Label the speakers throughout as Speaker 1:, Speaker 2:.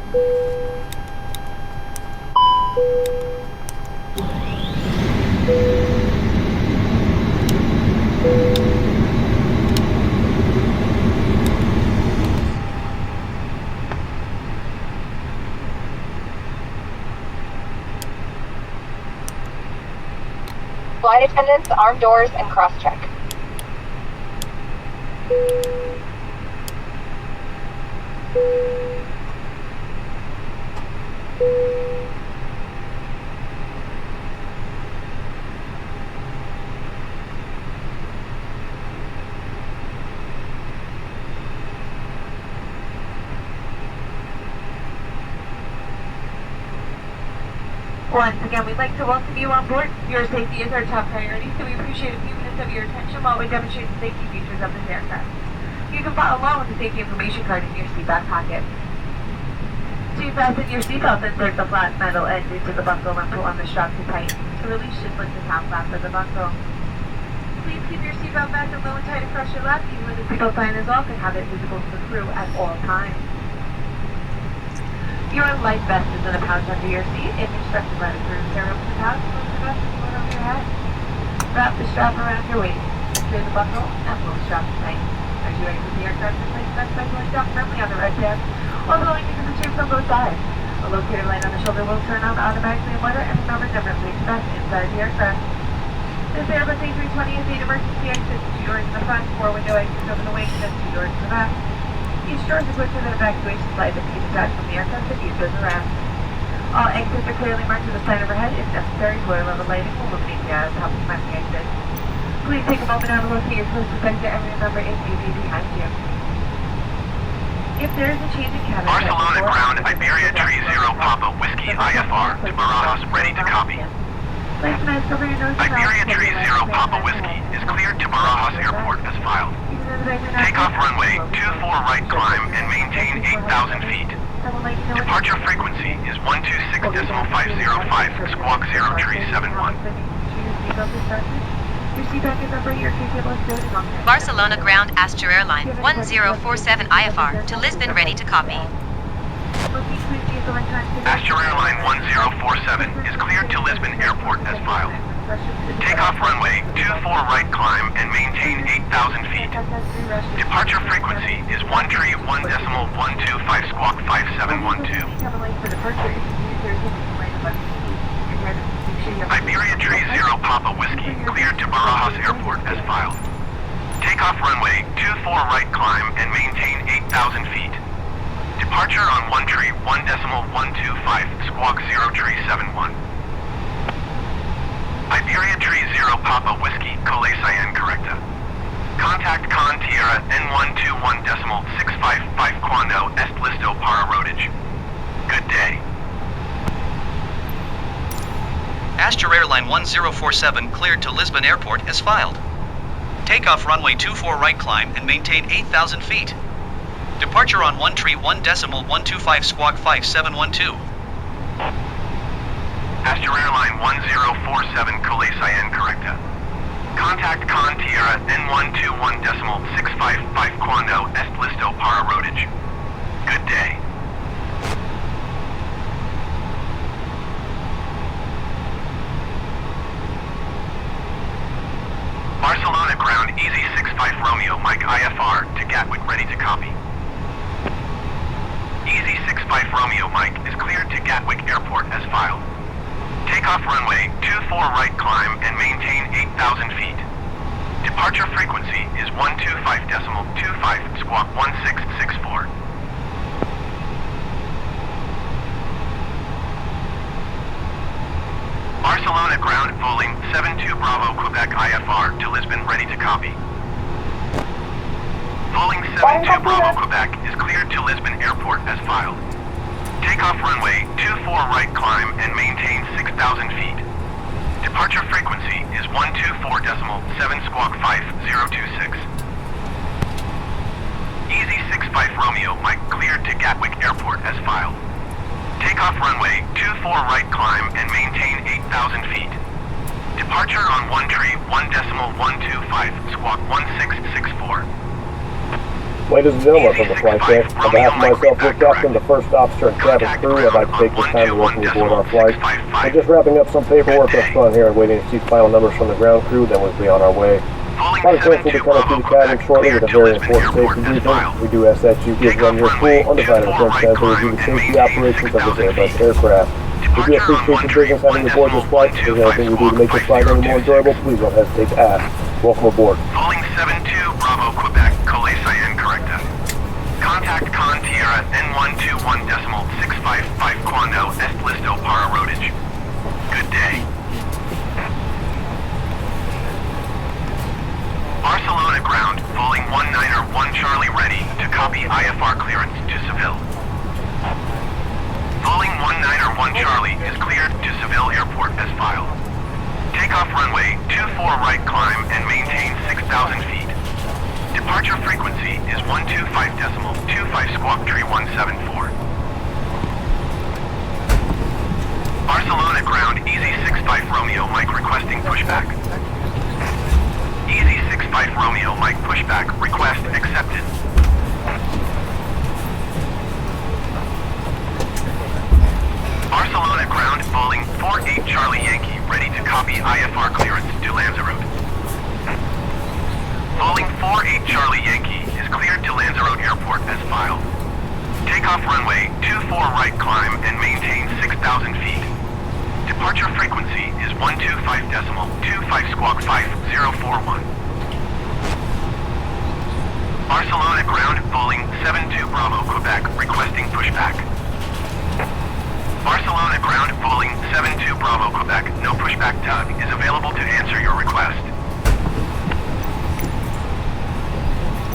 Speaker 1: Flight attendants, armed doors, and cross-check.
Speaker 2: Once again, we'd like to welcome you on board. Your safety is our top priority, so we appreciate a few minutes of your attention while we demonstrate the safety features of this aircraft. You can follow along with the safety information card in your seatback pocket. So you fasten your seatbelt, insert the flat metal end into the buckle and pull on the strap to tighten. To release, just lift the top flap of the buckle. Please keep your seatbelt fastened low and tight across your lap, even when the seatbelt sign is off, and have it visible to the crew at all times. Your life vest is in a pouch under your seat. If instructed by the crew, tear open the pouch, close the vest, and put it over your head. Wrap the strap around your waist, secure the buckle, and pull the strap tight. As you exit the aircraft, place the vest by pulling down firmly on the right pad, while blowing into the tubes on both sides. A locator light on the shoulder will turn on automatically in weather, and remember never place the vest inside the aircraft. This Airbus A320 is 8 emergency exits, 2 doors in the front, 4 window exits over the wings, and 2 doors in the back. Each door is equipped with an evacuation slide that can be detached from the aircraft and used as a ramp. All exits are clearly marked with a sign overhead. If necessary, floor level lighting will illuminate the aisles to help you find the exit. Please take a moment now to locate your closest exit and remember it may be behind you. If there is a change in cabin...
Speaker 3: Barcelona ground, Iberia 30 Papa Whiskey IFR to Barajas, ready to copy. Iberia 30 Papa Whiskey is cleared to Barajas Airport as filed. Takeoff runway 24 right climb and maintain 8,000 feet. Departure frequency is 126.505 squawk 0371.
Speaker 4: Barcelona ground Astra Airline 1047 IFR to Lisbon, ready to copy.
Speaker 3: Astra Airline 1047 is cleared to Lisbon Airport as filed. Takeoff runway 24 right climb and maintain 8,000 feet. Departure frequency is 131.125 squawk 5712. Iberia 30 Papa Whiskey cleared to Barajas Airport as filed. Takeoff runway 24 right climb and maintain 8,000 feet. Departure on 131.125 squawk 0371. Iberia 30 Papa Whiskey, Cole Cyan Correcta. Contact Con Tierra N121.655 Quando Est Listo para Rodage. Good day.
Speaker 5: Astra Airline 1047 cleared to Lisbon Airport as filed. Takeoff runway 24 right climb and maintain 8,000 feet. Departure on 131.125 squawk 5712.
Speaker 3: Astra Airline 1047 Cole Cyan Correcta. Contact Con Tierra N121.655 Quando Est Listo para Rodage. Good day. Barcelona ground Easy 65 Romeo Mike IFR to Gatwick, ready to copy. Easy 65 Romeo Mike is cleared to Gatwick Airport as filed. Takeoff runway 24 right climb and maintain 8,000 feet. Departure frequency is 125.25 squawk 1664. Barcelona ground Voling 72 Bravo Quebec IFR to Lisbon, ready to copy. Voling 72 Bravo Quebec is cleared to Lisbon Airport as filed. Takeoff runway 24 right climb and maintain 6,000 feet. Departure frequency is 124.7 squawk 5026. Easy 65 Romeo Mike cleared to Gatwick Airport as filed. Takeoff runway 24 right climb and maintain 8,000 feet. Departure on 131.125 squawk 1664.
Speaker 6: Ladies and gentlemen, from the flight deck, on behalf of myself, Rick Captain, the first officer and cabin crew, I'd like to take this time to welcome you aboard our flight. We're just wrapping up some paperwork up front here and waiting to see final numbers from the ground crew, then we'll be on our way. Pilot Coach will be coming through the cabin shortly with a very important safety briefing. We do ask that you give them your full, undivided attention as they review the safety operations of this Airbus aircraft. We do appreciate your business having you aboard this flight. If there's anything we do to make this flight any more enjoyable, please don't hesitate to ask. Welcome aboard.
Speaker 3: Falling 72 Bravo Quebec, Colle Cyan Correcta. Contact Con Tierra N121.655 Quando Est Listo para Rodage. Good day. Barcelona ground, Falling 191 Charlie ready to copy IFR clearance to Seville. Falling 191 Charlie is cleared to Seville Airport as filed. Takeoff runway 24 right climb and maintain 6,000 feet. Departure frequency is 125.25 squawk tree 174. Barcelona ground Easy 65 Romeo Mike requesting pushback. Easy 65 Romeo Mike pushback request accepted. Barcelona ground Falling 48 Charlie Yankee ready to copy IFR clearance to Lanzarote. Falling 48 Charlie Yankee is cleared to Lanzarote Airport as filed. Takeoff runway 24 right climb and maintain 6,000 feet. Departure frequency is 125.25 squawk 5041. Barcelona ground Falling 72 Bravo Quebec requesting pushback. Barcelona ground Falling 72 Bravo Quebec, no pushback tug is available to answer your request.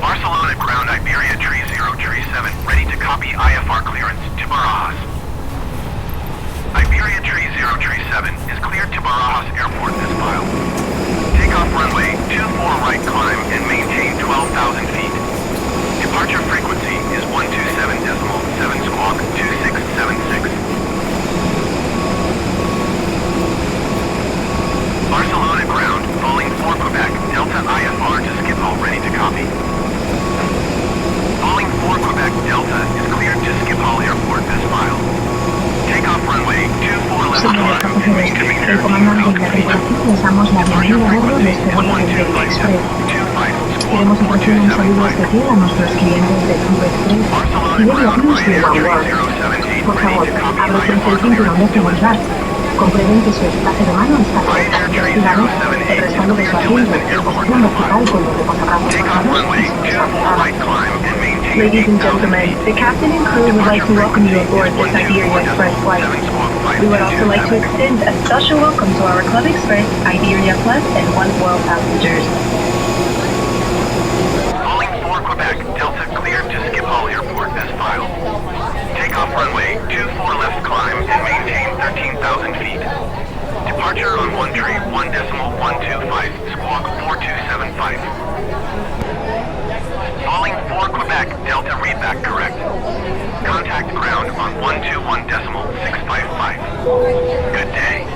Speaker 3: Barcelona ground Iberia Tree 037 ready to copy IFR clearance to Barajas. Iberia Tree 037 is cleared to Barajas Airport this file. Takeoff runway 24 right climb and maintain 12,000 feet. Departure frequency is 127.7 squawk 2676. Barcelona ground, Falling 4 Quebec, Delta IFR to Schiphol ready to copy. Falling 4 Quebec, Delta is cleared to Schiphol Airport as filed. Takeoff runway 24 left climb and maintain 13,000 feet.
Speaker 7: Les damos la bienvenida a bordo de este vuelo del Tube Express. Queremos ofrecer un saludo especial a nuestros clientes de Tube Express y de viajeros de Oneworld. Por favor, abróchense el cinturón de seguridad. Comprueben que su equipaje de mano está correctamente activado, el respaldo de su asiento en posición vertical con los reposabrazos cruzados y su cerrado. Ladies and gentlemen, the captain and crew would like to welcome you aboard this Iberia Express flight. We would also like to extend a special welcome to our Club Express, Iberia Plus, and One World passengers.
Speaker 3: Falling 4 Quebec, Delta cleared to Schiphol Airport as filed. Takeoff runway 24 left climb and maintain 13,000 feet. Departure on 1.125 squawk 4275. Falling 4 Quebec, Delta readback correct. Contact ground on 121.655. Good day.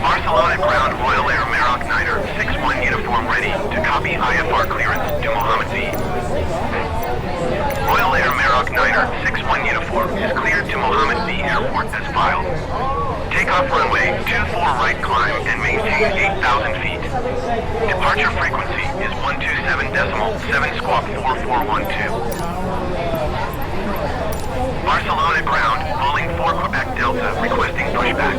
Speaker 3: Barcelona ground Royal Air Maroc Niner 61 uniform ready to copy IFR clearance to Mohammed V. Royal Air Maroc Niner 61 uniform is cleared to Mohammed V Airport as filed. Takeoff runway 24 right climb and maintain 8,000 feet. Departure frequency is 127.7 squawk 4412. Barcelona ground, Falling 4 Quebec Delta requesting pushback.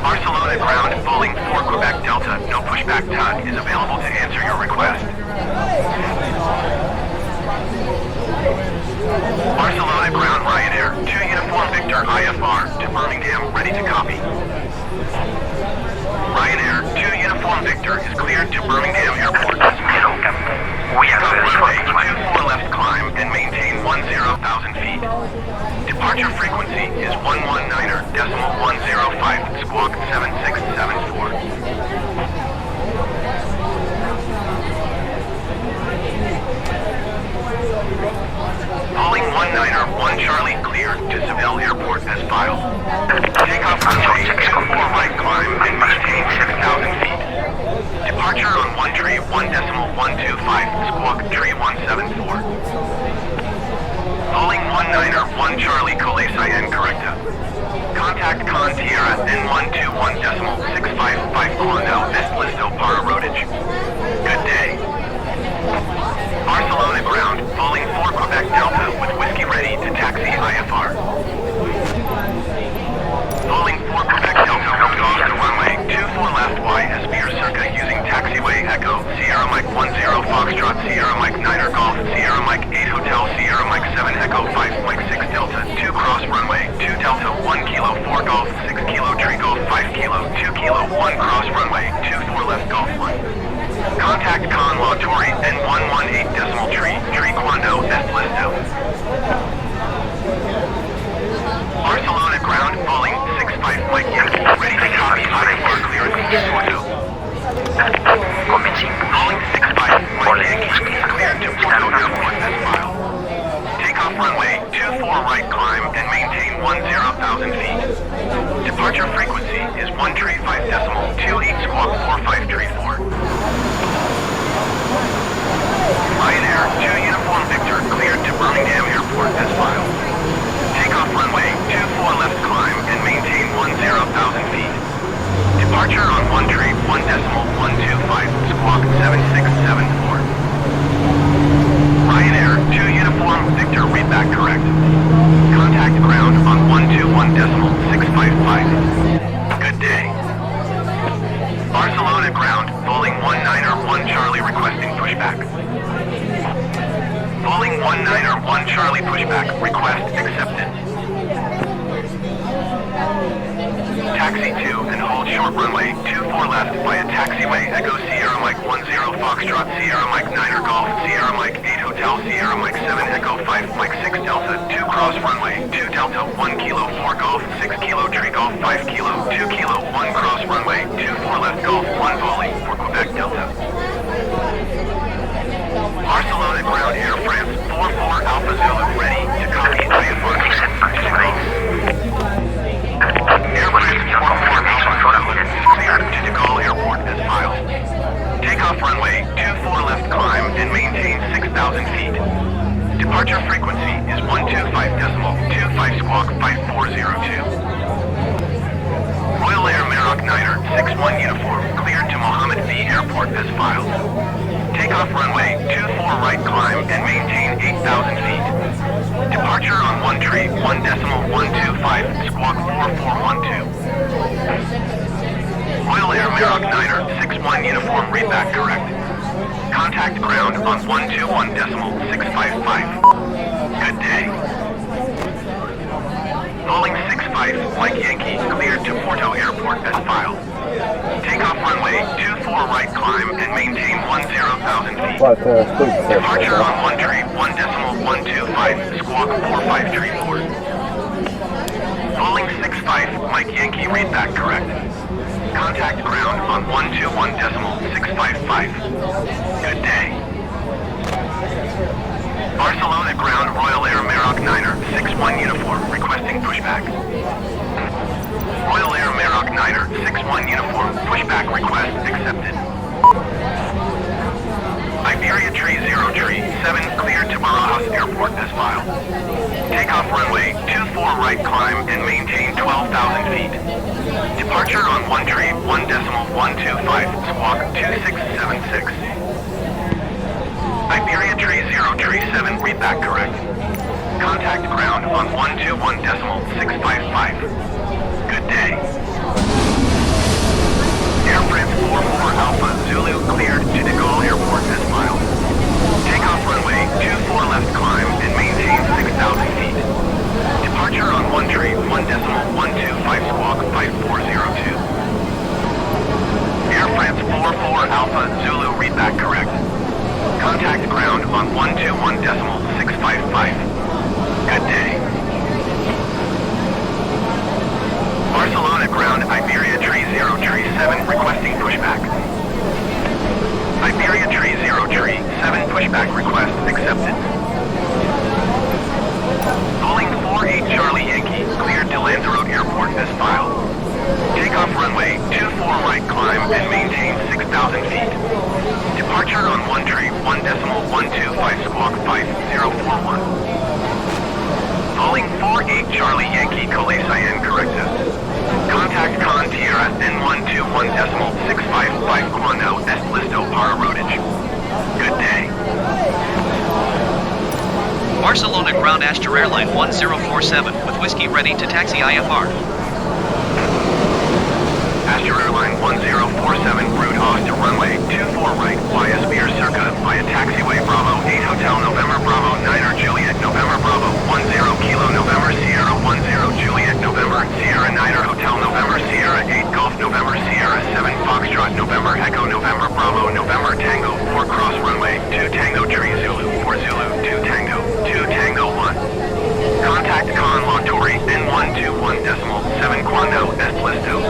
Speaker 3: Barcelona ground, Falling 4 Quebec Delta, no pushback tug is available to answer your request. Barcelona ground Ryanair, 2 uniform Victor IFR to Birmingham, ready to copy. Ryanair, 2 uniform Victor is cleared to Birmingham Airport. Runway 24 left climb and maintain 10,000 feet. Departure frequency is 119.105 squawk 7674. Falling 191 Charlie cleared to Seville Airport as filed. Takeoff runway 24 right climb and maintain 6,000 feet. Departure and 121.655 Cornell Est Listo para Rodage. Good day. Barcelona ground, falling 4 Quebec Delta with whiskey ready to taxi IFR. Falling 4 Quebec Delta rolled off the runway 24 left YSB circa using taxiway Echo, Sierra Mike 10 Foxtrot, Sierra Mike 9 Golf, Sierra Mike 8 Hotel, Sierra Mike 7 Echo 5 Mike 6 Delta, 2 cross runway, 2 Delta 1 Kilo 4 Golf, 6 Kilo Tree Golf 5 Kilo, 2 Kilo 1 cross runway, 24 left Golf 1. Contact Con La Torre and 118.3 Tree Quando Est Listo. Barcelona ground, falling 65 Mike Yankee, ready to copy IFR clearance Porto. Falling 65 Mike Yankee, cleared to Porto Airport as filed. Takeoff runway 24 right climb and maintain 10,000 feet. Departure frequency is 135.28 squawk 4534. Ryanair 2 Uniform Victor cleared to Birmingham Airport as filed. Takeoff runway 24 left climb and maintain 10,000 feet. Departure on 131.125 squawk 7674. Ryanair 2 Uniform Victor read back correct. Contact ground on 121.655. Good day. Barcelona ground, Boeing 191 Charlie requesting pushback. Boeing 191 Charlie pushback, request accepted. Taxi 2 and hold short runway 24 left via taxiway Echo Sierra Mike 10 Foxtrot, Sierra Mike 9 Golf, Sierra Mike 8 Hotel, Sierra Mike 7 Echo 5 Mike 6 Delta, 2 cross runway, 2 Delta 1 Kilo 4 Golf, 6 Kilo Tree Golf 5 Kilo, 2 Kilo 1 cross runway, 24 left Golf 1 volley for Quebec Delta. Barcelona ground Air France 44 Alpha Zulu ready to copy IFR Air France 44 Alpha Zulu cleared to De Gaulle Airport as filed. Takeoff runway 24 left climb and maintain 6,000 feet. Departure frequency is 125.25 squawk 5402. Royal Air Maroc Niner 61 Uniform cleared to Mohammed V Airport as filed. Takeoff runway 24 right climb and maintain 8,000 feet. Departure on 1.125 squawk 4412. Royal Air Maroc Niner 61 Uniform read back correct. Contact ground on 121.655. Good day. Boeing 65 Mike Yankee cleared to Porto Airport as filed. Takeoff runway 24 right climb and maintain 10,000 feet. Departure on 1.125 squawk 4534. Boeing 65 Mike Yankee read back correct. Contact ground on 121.655. Good day. Barcelona ground Royal Air Maroc Niner 61 Uniform requesting pushback. Royal Air Maroc Niner 61 Uniform pushback request accepted. Iberia Tree 0 Tree 7 cleared to Barajas Airport as filed. Takeoff runway 24 right climb and maintain 12,000 feet. Departure on 1.125 squawk 2676. Iberia Tree 0 Tree 7 read back correct. Contact ground on 121.655. Good day. Air France 44 Alpha Zulu cleared to De Gaulle Airport as filed. Takeoff runway 24 left climb and maintain 6,000 feet. Departure on 1.125 squawk 5402. Air France 44 Alpha Zulu read back correct. Contact ground on 121.655. Good day. Barcelona ground Iberia Tree 0 Tree 7 requesting pushback. Iberia Tree 0 Tree 7 pushback request accepted. Boeing 48 Charlie Yankee cleared to Lanzarote Airport as filed. Takeoff runway 24 right climb and maintain 6,000 feet. Departure on 1.125 squawk 5041. Boeing 48 Charlie Yankee Cole Cyan corrective. Contact 655 Quando Est Listo para Rodage. Good day.
Speaker 5: Barcelona ground Astra Airline 1047 with whiskey ready to taxi IFR.
Speaker 3: Astra Airline 1047, route Osta runway 24 right, via Spear Circa, via taxiway Bravo 8 Hotel November Bravo 9 Juliet November Bravo 10 Kilo November Sierra 10 Juliet November Sierra 9 Hotel November Sierra 8 Golf November Sierra 7 Foxtrot November Echo November Bravo November Tango 4 cross runway 2 Tango Tree Zulu 4 Zulu 2 Tango 2 Tango 1. Contact Con Montori N121.7 Quando Est Listo.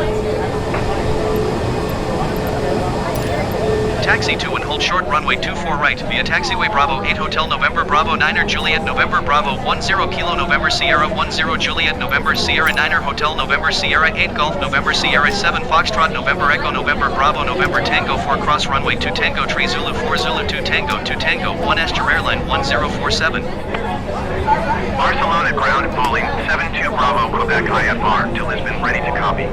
Speaker 5: Taxi 2 and hold short runway 24 right via taxiway Bravo 8 Hotel November Bravo 9 Juliet November Bravo 10 Kilo November Sierra 10 Juliet November Sierra 9 Hotel November Sierra 8 Golf November Sierra 7 Foxtrot November Echo November Bravo November Tango 4 cross runway 2 Tango Tree Zulu 4 Zulu 2 Tango 2 Tango 1 Astra Airline 1047.
Speaker 3: Barcelona ground Boeing 72 Bravo Quebec IFR to Lisbon ready to copy.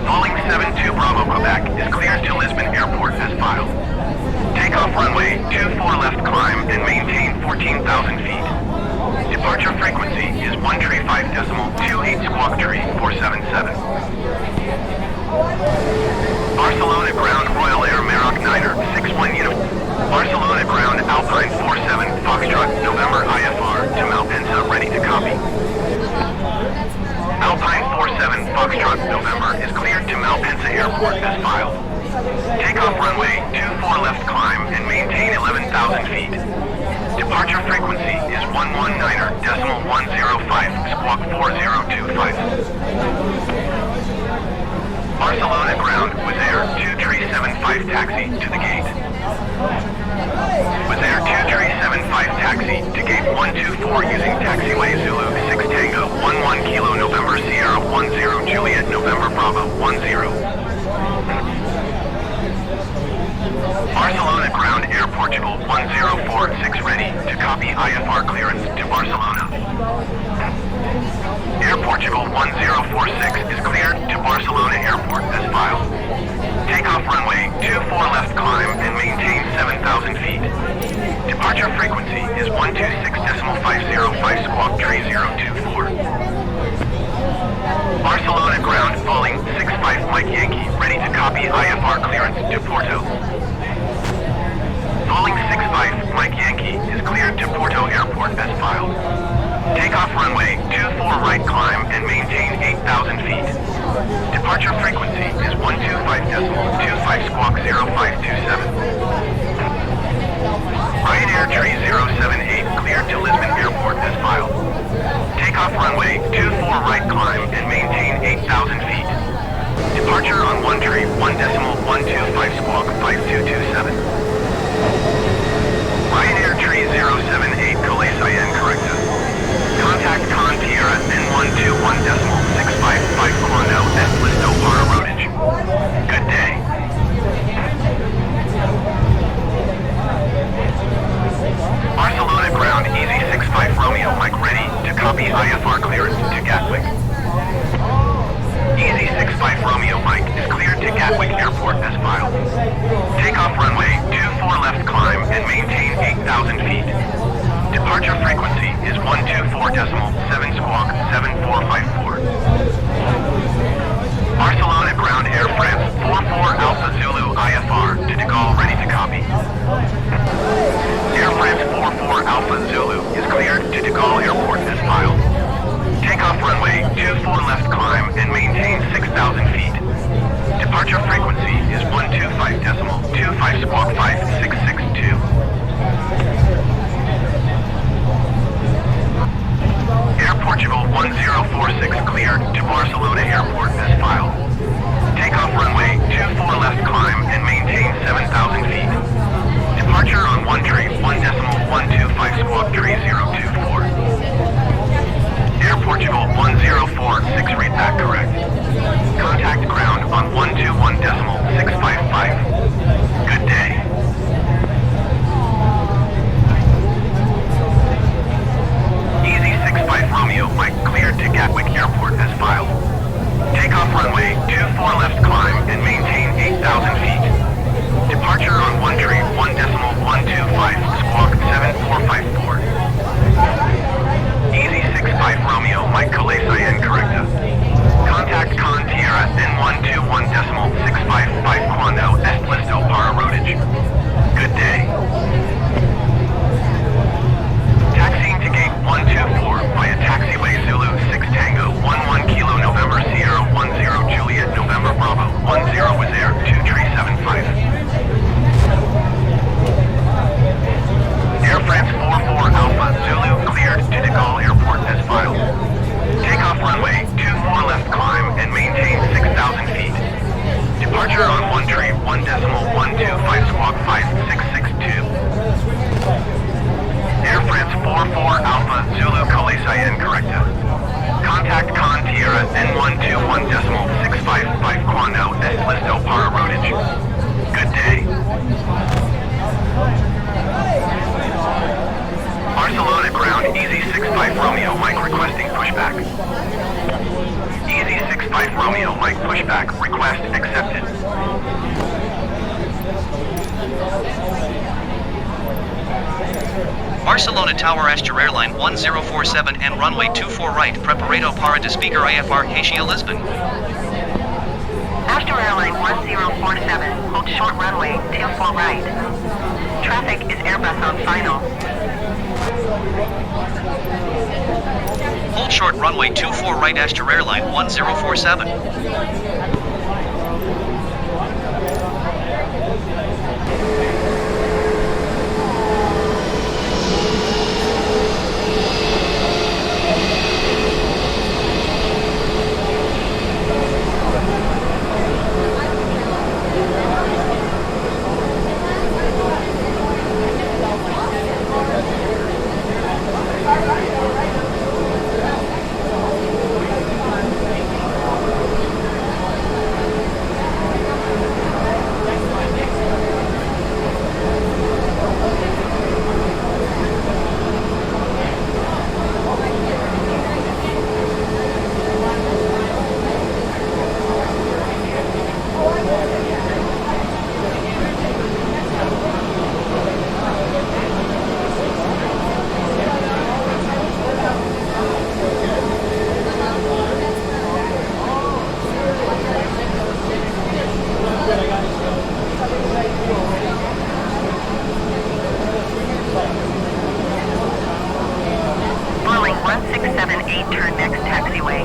Speaker 3: Boeing 72 Bravo Quebec is cleared to Lisbon Airport as filed. Takeoff runway 24 left climb and maintain 14,000 feet. Departure frequency is 135.28 squawk tree 477. Barcelona ground Royal Air Maroc 9er 61 Unit. Barcelona ground Alpine 47 Foxtrot November IFR to Malpensa ready to copy. Alpine 47 Foxtrot November is cleared to Malpensa Airport as filed. Takeoff runway 24 left climb and maintain 11,000 feet. Departure frequency is 119.105 squawk 4025. Barcelona ground Wizz Air 2375 taxi to the gate. Wizz Air 2375 taxi to gate 124 using taxiway Zulu 6 Tango 11 Kilo November Sierra 10 Juliet November Bravo 10. Barcelona ground Air Portugal 1046 ready to copy IFR clearance to Barcelona. Air Portugal 1046 is cleared to Barcelona Airport as filed. Takeoff runway 24 left climb and maintain 7,000 feet. Departure frequency is 126.505 squawk tree 024. Barcelona ground Boeing 65 Mike Yankee ready to copy IFR clearance to Porto. Boeing 65 Mike Yankee is cleared to Porto Airport as filed. Takeoff runway 24 right climb and maintain 8,000 feet. Departure frequency is 125.25 squawk 0527. Ryanair Tree 078 cleared to Lisbon Airport as filed. Takeoff runway 24 right climb and maintain 8,000 feet. Departure on 1 tree 1.125 squawk 5227. Ryanair Tree 078 Calais Cayenne corrected. Contact Con Tierra N121.655 Quando Est Listo para Rodage. Good day. Barcelona ground Easy 65 Romeo Mike ready to copy IFR clearance to Gatwick. Easy 65 Romeo Mike is cleared to Gatwick Airport as filed. Takeoff runway 24 left climb and maintain 8,000 feet. Departure frequency is 124.7 squawk 7454. Barcelona ground Air France 44 Alpha Zulu IFR to De Gaulle ready to copy. Air France 44 Alpha Zulu is cleared to De Gaulle Airport as filed. Takeoff runway 24 left climb and maintain 6,000 feet. Departure frequency is 125.25 squawk 5662. Air Portugal 1046 cleared to Barcelona Airport as filed. Takeoff runway 1.125 squawk 5662. Air France 44 Alpha Zulu Colle Cayenne Correcta. Contact Con Tierra N121.655 Quando S Listo para Rodage. Good day. Barcelona ground Easy 65 Romeo Mike requesting pushback. Easy 65 Romeo Mike pushback request accepted.
Speaker 5: Barcelona Tower Astur Airline 1047 and runway 24 right preparado para despegar IFR Hacia Lisbon.
Speaker 2: Astur Airline 1047, hold short runway 24 right. Traffic is Airbus on final.
Speaker 5: Hold short runway 24 right Astur Airline 1047.
Speaker 2: Boeing 1678, turn next taxiway.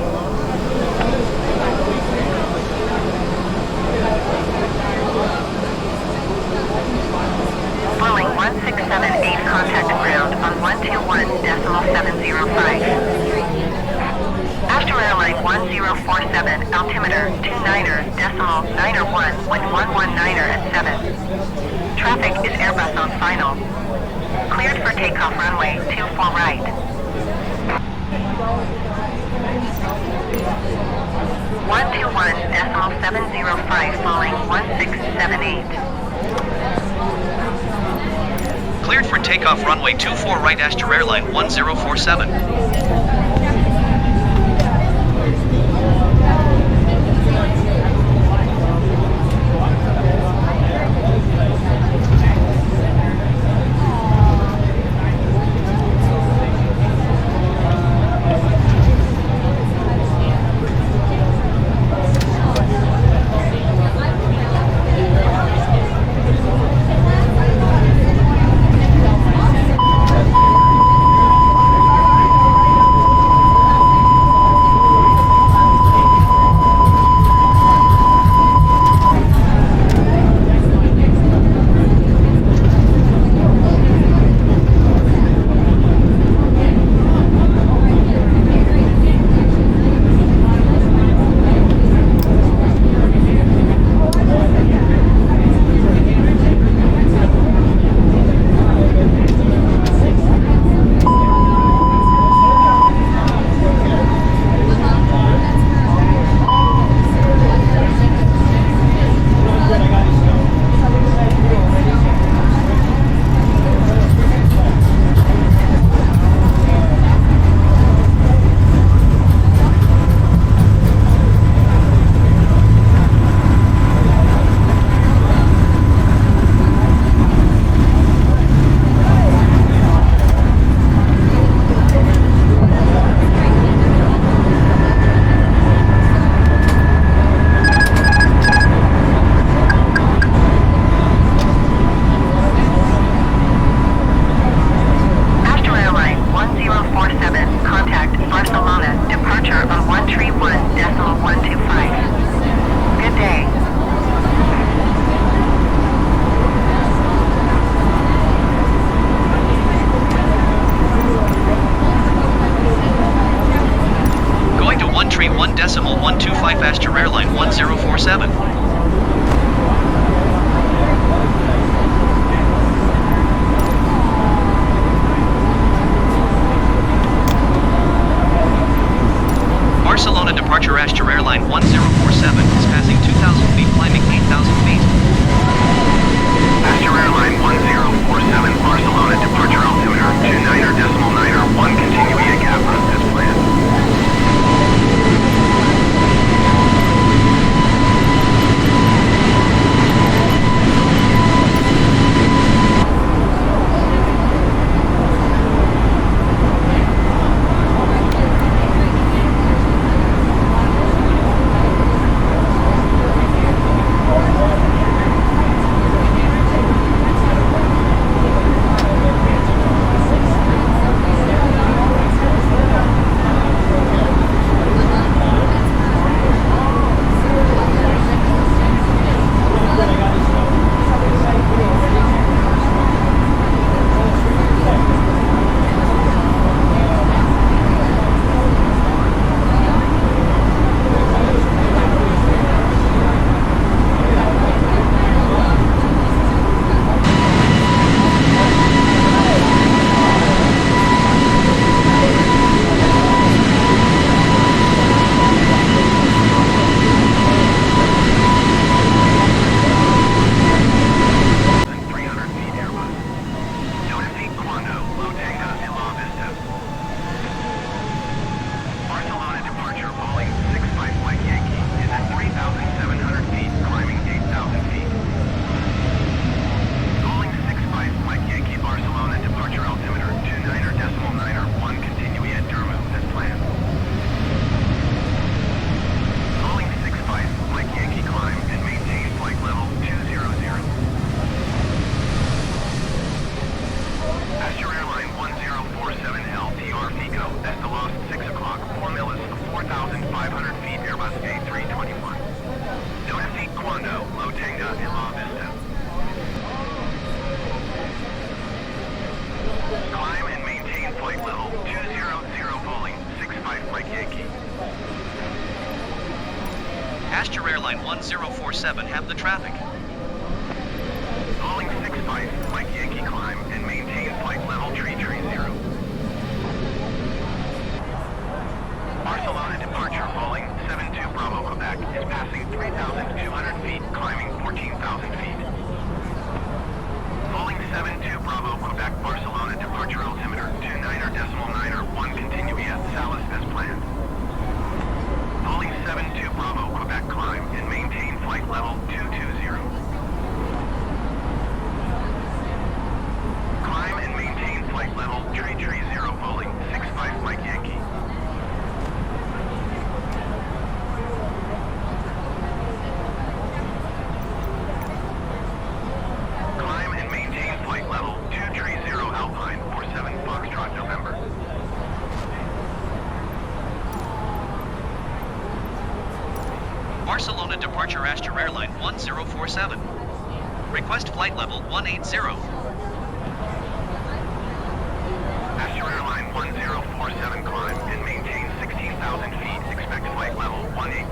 Speaker 2: Boeing 1678, contact ground on 121.705. Astur Airline 1047, altimeter 29.901 when 119er at 7. Traffic is Airbus on final. Cleared for takeoff runway 24 right. 121.705, Boeing 1678.
Speaker 5: Cleared for takeoff runway 24 right Astur Airline 1047. 1047 have the traffic.
Speaker 3: Calling 65, Mike Yankee climb and maintain flight level 330. Barcelona departure rolling 72 Bravo Quebec is passing 3,200 feet, climbing 14,000 feet. Rolling 72 Bravo Quebec Barcelona departure altimeter 29.901 continuing at Salimos as planned. Rolling 72 Bravo Quebec climb and maintain flight level 220. Climb and maintain flight level 330 rolling 65 Mike Yankee. Climb and maintain flight level 230 Alpine 47 Foxtrot November.
Speaker 5: Barcelona departure Astra Airline 1047. Request flight level 180.
Speaker 3: Astra Airline 1047 climb and maintain 16,000 feet. Expect flight level 180.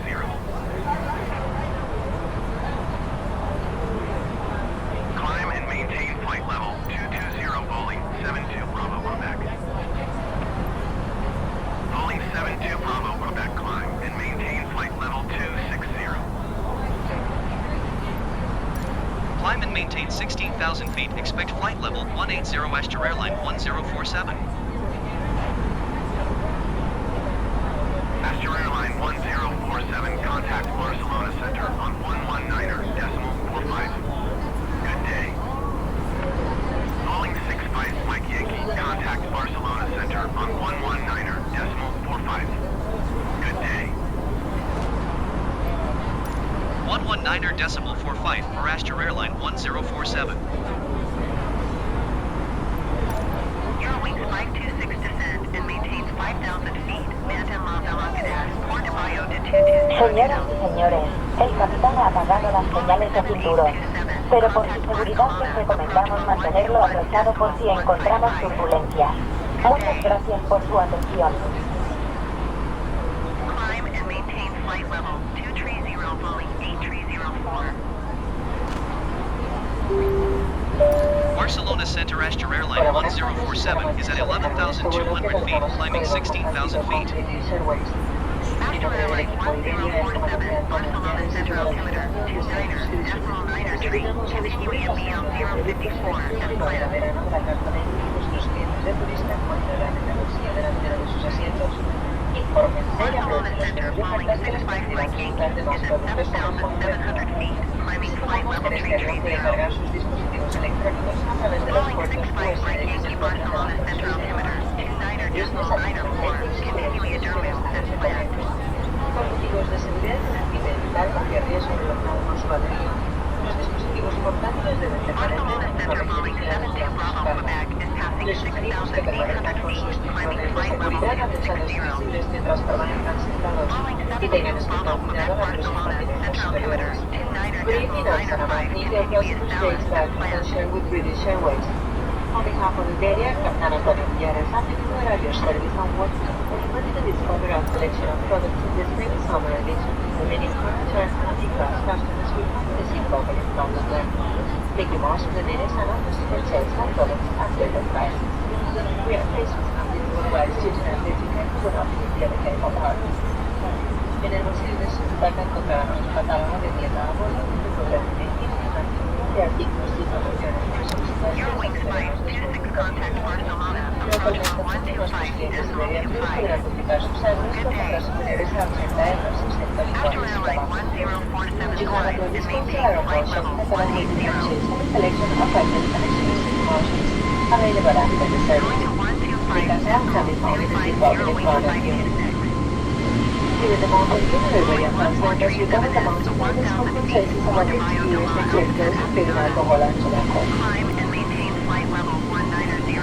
Speaker 3: Climb and maintain flight level 220 Bowling 72 Bravo Quebec. Bowling 72 Bravo Quebec climb and maintain flight level 260.
Speaker 5: Climb and maintain 16,000 feet. Expect flight level 180 Astra Airline 1047.
Speaker 3: Astra Airline 1047 contact Barcelona Center on 119.45. Good day. Calling 65 Mike Yankee contact Barcelona Center on 119.45. Good day.
Speaker 5: 119.45 for Astra Airline 1047.
Speaker 2: Eurowings 526 descend and maintains 5,000 feet. Manhattan Velocidad, Port de Mayo to 220.
Speaker 8: Señoras y señores, el capitán ha apagado las señales de cinturón, pero por su seguridad les recomendamos mantenerlo abrochado por si encontramos turbulencias. Muchas gracias por su atención.
Speaker 2: Climb and maintain flight level 230 Boeing 8304.
Speaker 5: Barcelona Center Astra Airline 1047 is at 11,200 feet, climbing 16,000 feet.
Speaker 2: Astra Airline 1047, Barcelona Center altimeter 29.903, continuing at BL 054 as planned. Barcelona Center Boeing 65 Mike Yankee is at 7,700 feet, climbing flight level 330. Boeing 65 Mike Yankee Barcelona Center altimeter 29.904, continuing at Durham as planned.
Speaker 9: Por motivos de seguridad se impide evitar cualquier riesgo relacionado con su batería. Los dispositivos portátiles deben permanecer
Speaker 2: Barcelona Center Boeing 72 Bravo Quebec is passing 6,800 feet, climbing flight level 260.
Speaker 9: mientras permanezcan sentados y tengan especial cuidado al
Speaker 2: Barcelona Center altimeter
Speaker 9: 29.905,
Speaker 2: continuing at Dallas as planned.
Speaker 9: with British Airways. On behalf of Iberia, Captain Antonio Villarez, and the Aero Service on board, we invited to discover a selection of products in the spring and summer edition. Remaining furniture and D-class customers will find the seat pocket in front of them. Thank you most souvenirs and offers for sales and products at better prices. We are pleased with something worldwide student and educated for not in the other cable parts. En el bolsillo de su butaca encontrará nuestro catálogo de tienda a bordo de fotografía de artículos y promociones para solicitar
Speaker 2: Eurowings flight 26 contact Barcelona, approach 125.25. Good day. Astra Airline 1047 climb and maintain flight level 180.
Speaker 9: Available after the service.
Speaker 2: Going to 125 Eurowings 526.
Speaker 9: Here in the mountain, Iberia Transport has recovered the mountain compensating for what it is executives feeling alcohol and tobacco.
Speaker 2: Climb and maintain flight level 190.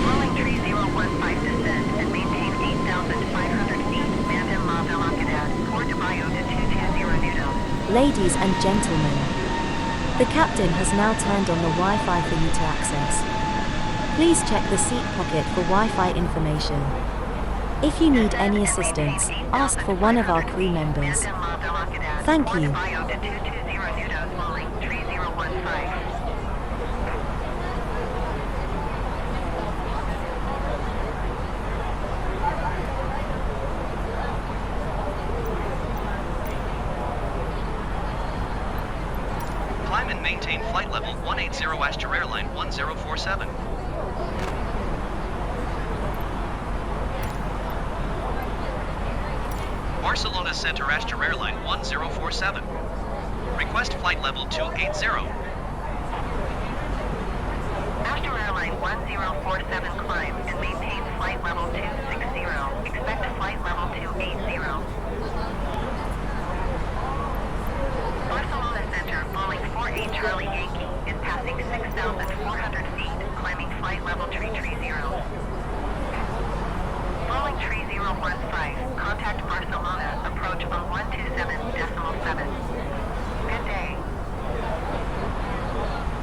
Speaker 2: Rolling 3015 descend and maintain 8,500 feet. Manhattan Velocidad, Port de Mayo to 220 Newton.
Speaker 10: Ladies and gentlemen, the captain has now turned on the Wi-Fi for you to access. Please check the seat pocket for Wi-Fi information. If you need any assistance, ask for one of our crew members. Thank you.
Speaker 5: Climb and maintain flight level 180 Astra Airline 1047. Barcelona Center Astra Airline 1047. Request flight level 280.
Speaker 2: Astra Airline 1047 climb and maintain flight level 260. Expect flight level 280. Barcelona Center, Boeing 48 Charlie Yankee, is passing 6,400 feet, climbing flight level 330. Boeing 3015, contact Barcelona, approach on 127.7. Good day.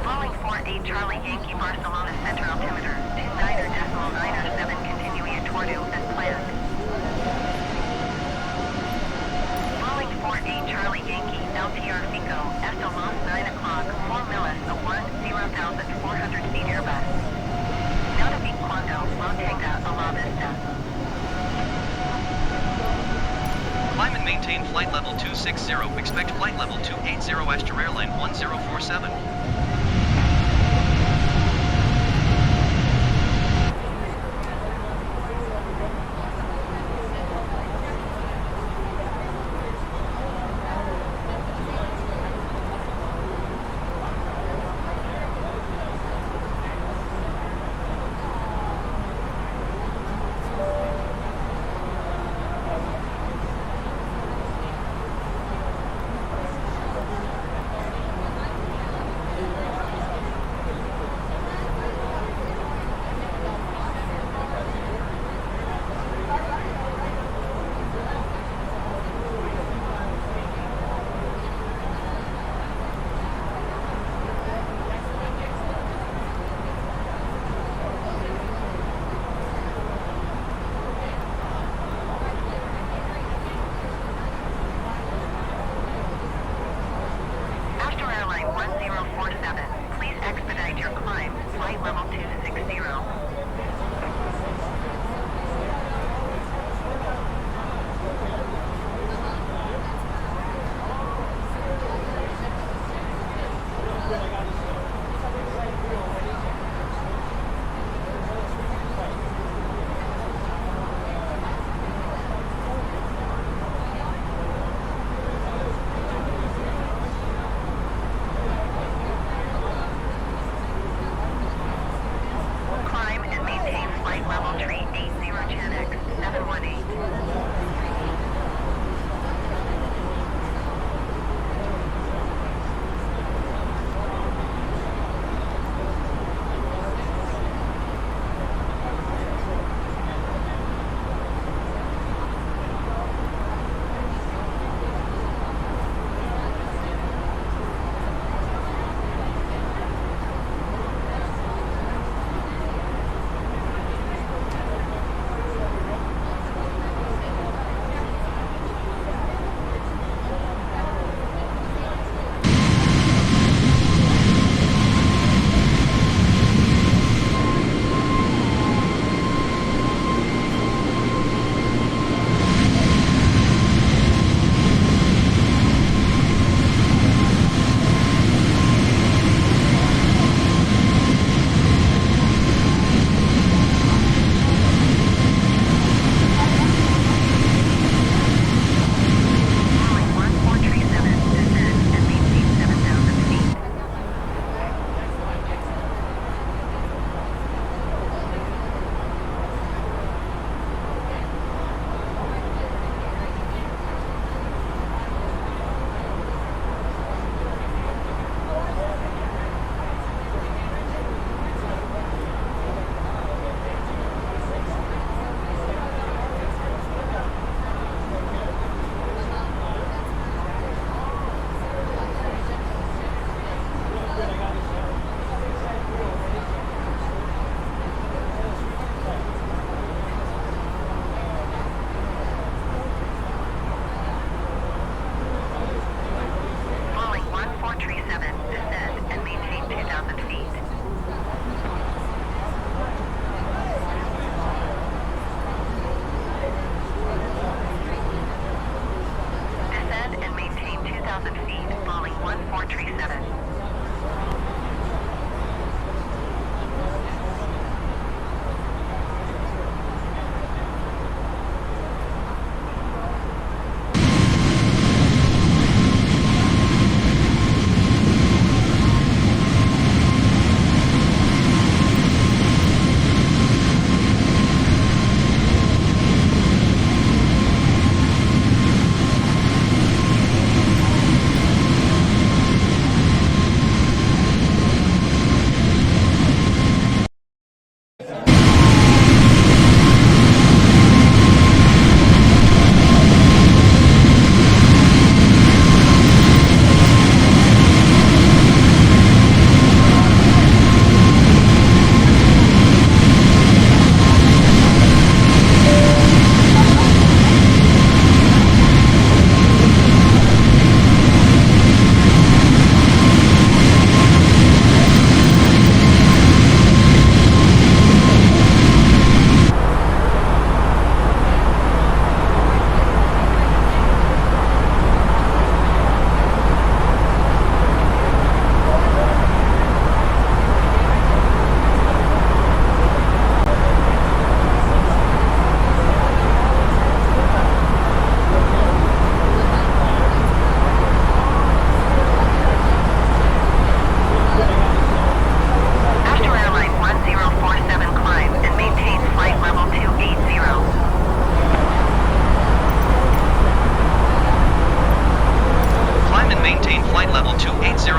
Speaker 2: Boeing 48 Charlie Yankee, Barcelona Center altimeter, 29.97, continuing toward you as planned. Boeing 48 Charlie Yankee, LTR Fico, Estomos 9 o'clock, 4 miles, a 10,400 feet Airbus. Now to beat Quando, Rotega, La Vista.
Speaker 5: Climb and maintain flight level 260. Expect flight level 280 Astra Airline 1047.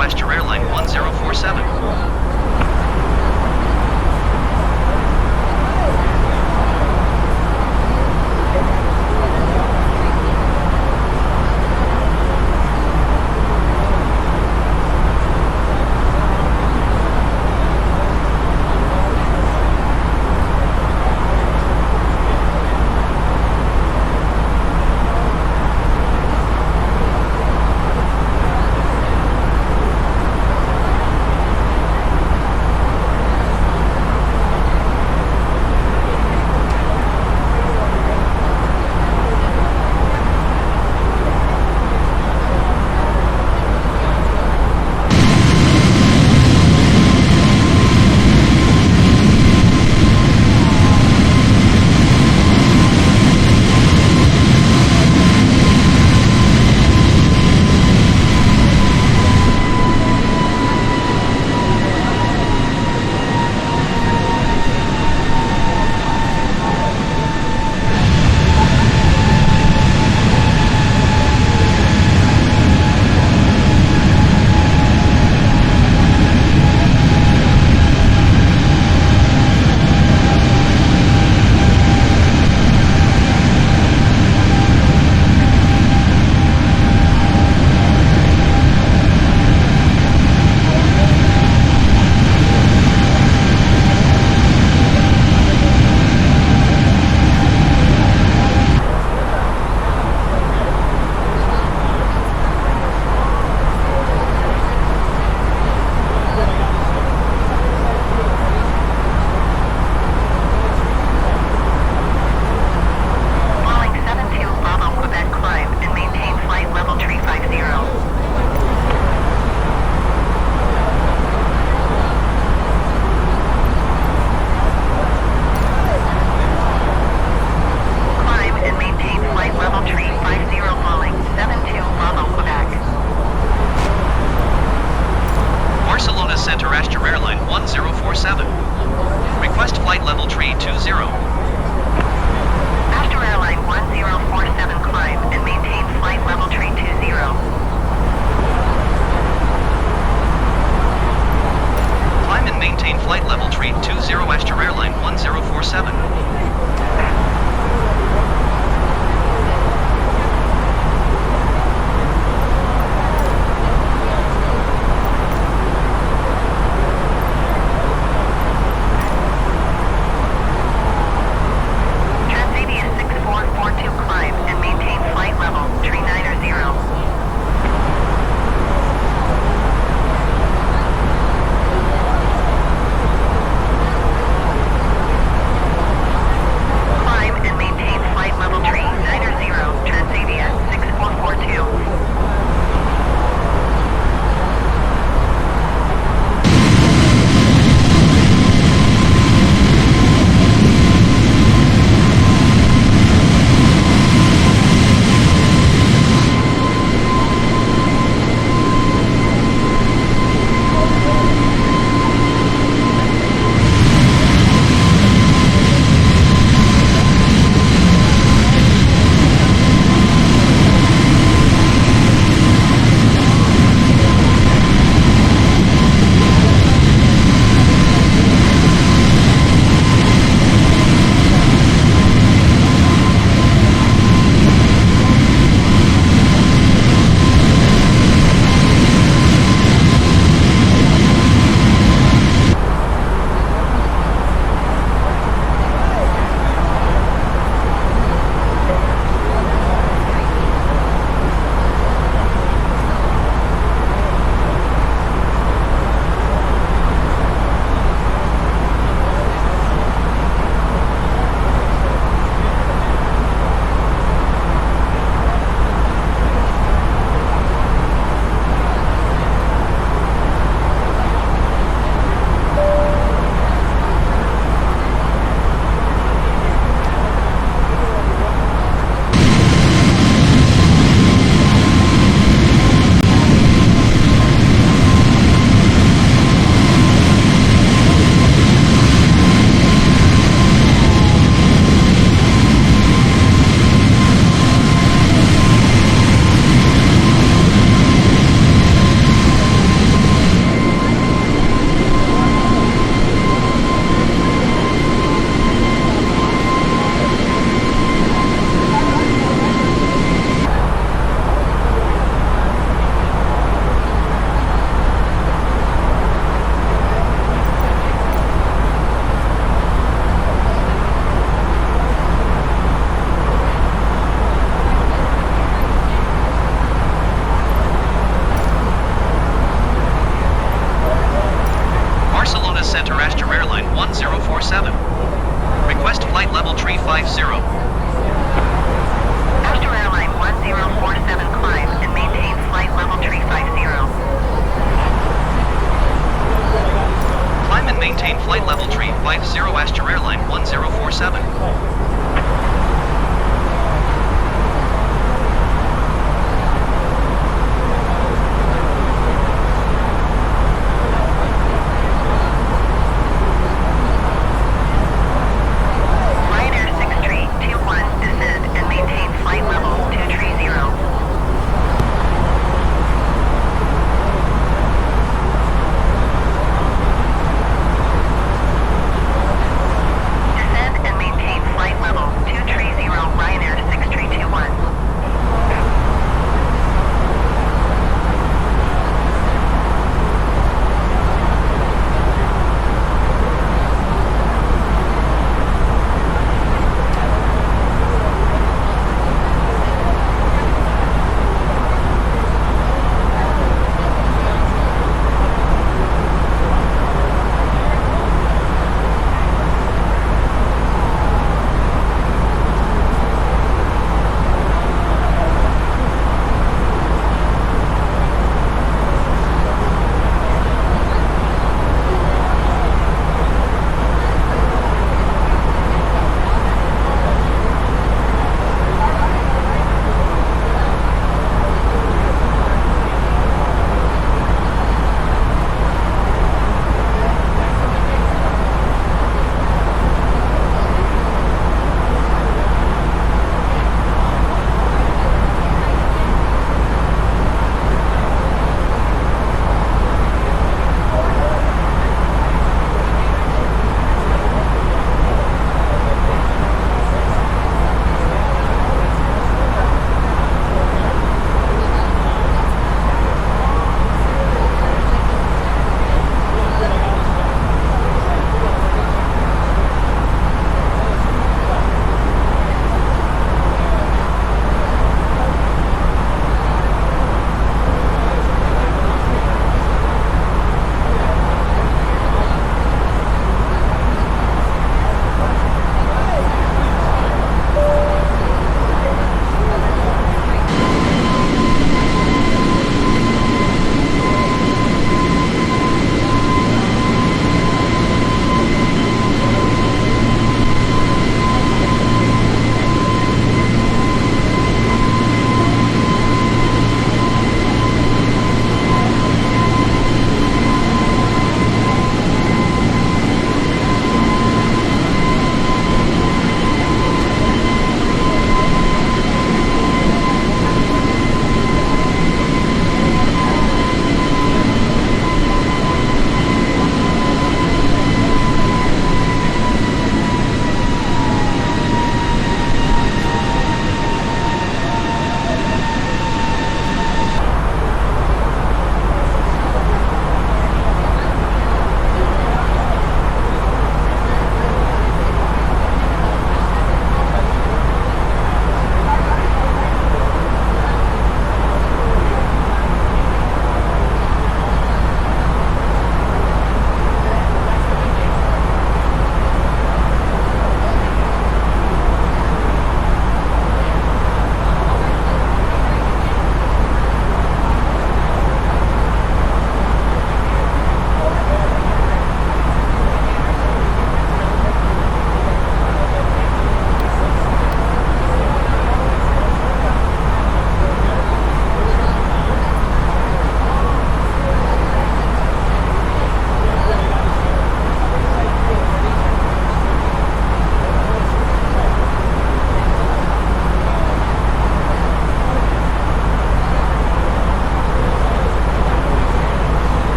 Speaker 5: Astra Airline 1047.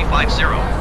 Speaker 5: 50.